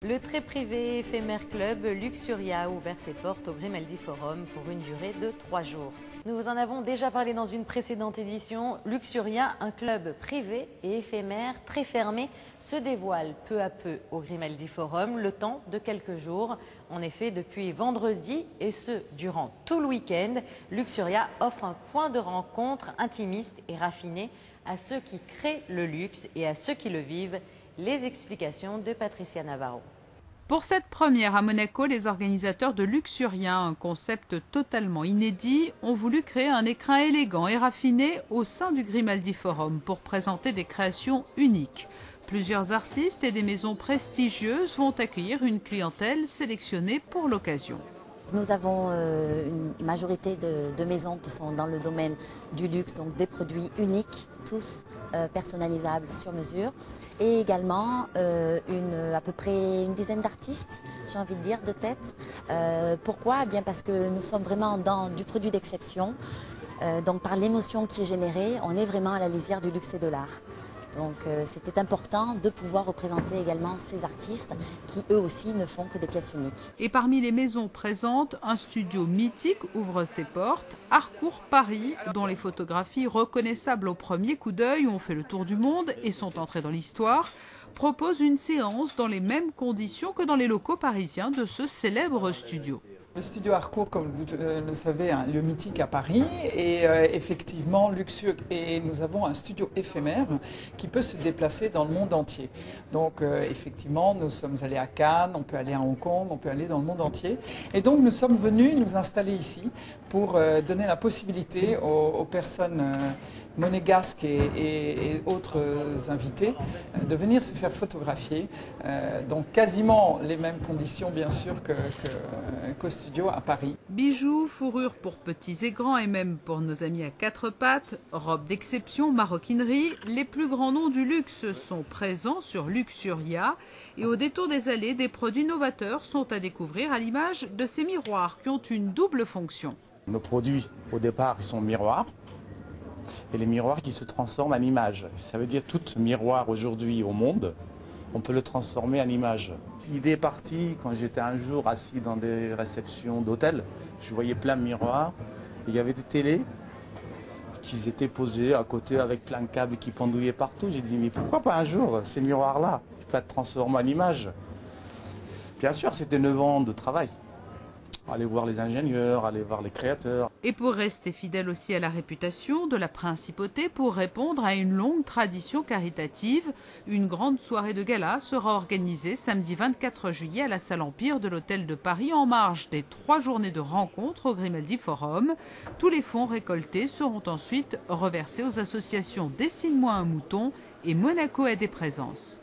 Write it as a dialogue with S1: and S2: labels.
S1: Le très privé éphémère club Luxuria a ouvert ses portes au Grimaldi Forum pour une durée de 3 jours. Nous vous en avons déjà parlé dans une précédente édition. Luxuria, un club privé et éphémère très fermé, se dévoile peu à peu au Grimaldi Forum, le temps de quelques jours. En effet, depuis vendredi, et ce durant tout le week-end, Luxuria offre un point de rencontre intimiste et raffiné à ceux qui créent le luxe et à ceux qui le vivent. Les explications de Patricia Navarro.
S2: Pour cette première à Monaco, les organisateurs de Luxuria, un concept totalement inédit, ont voulu créer un écrin élégant et raffiné au sein du Grimaldi Forum pour présenter des créations uniques. Plusieurs artistes et des maisons prestigieuses vont accueillir une clientèle sélectionnée pour l'occasion.
S3: Nous avons une majorité de maisons qui sont dans le domaine du luxe, donc des produits uniques, tous personnalisables sur mesure. Et également à peu près une dizaine d'artistes, j'ai envie de dire, de tête. Pourquoi? Bien parce que nous sommes vraiment dans du produit d'exception. Donc par l'émotion qui est générée, on est vraiment à la lisière du luxe et de l'art. Donc c'était important de pouvoir représenter également ces artistes qui eux aussi ne font que des pièces uniques.
S2: Et parmi les maisons présentes, un studio mythique ouvre ses portes, Harcourt Paris, dont les photographies reconnaissables au premier coup d'œil ont fait le tour du monde et sont entrées dans l'histoire, propose une séance dans les mêmes conditions que dans les locaux parisiens de ce célèbre studio.
S4: Le studio Harcourt, comme vous le savez, un lieu mythique à Paris et effectivement luxueux. Et nous avons un studio éphémère qui peut se déplacer dans le monde entier. Donc effectivement, nous sommes allés à Cannes, on peut aller à Hong Kong, on peut aller dans le monde entier. Et donc nous sommes venus nous installer ici pour donner la possibilité aux personnes monégasques et autres invités de venir se faire photographier. Donc quasiment les mêmes conditions bien sûr qu'au studio à Paris.
S2: Bijoux, fourrures pour petits et grands et même pour nos amis à quatre pattes, robes d'exception, maroquinerie, les plus grands noms du luxe sont présents sur Luxuria et au détour des allées, des produits novateurs sont à découvrir à l'image de ces miroirs qui ont une double fonction.
S5: Nos produits au départ ils sont miroirs et les miroirs qui se transforment en images. Ça veut dire tout miroir aujourd'hui au monde, on peut le transformer en image. L'idée est partie quand j'étais un jour assis dans des réceptions d'hôtels. Je voyais plein de miroirs. Et il y avait des télés qui étaient posées à côté avec plein de câbles qui pendouillaient partout. J'ai dit mais pourquoi pas un jour ces miroirs-là qui peuvent être transformés en images. Bien sûr c'était 9 ans de travail. Aller voir les ingénieurs, aller voir les créateurs.
S2: Et pour rester fidèle aussi à la réputation de la principauté, pour répondre à une longue tradition caritative, une grande soirée de gala sera organisée samedi 24 juillet à la salle Empire de l'Hôtel de Paris en marge des 3 journées de rencontres au Grimaldi Forum. Tous les fonds récoltés seront ensuite reversés aux associations Dessine-moi un mouton et Monaco Aide et Présence.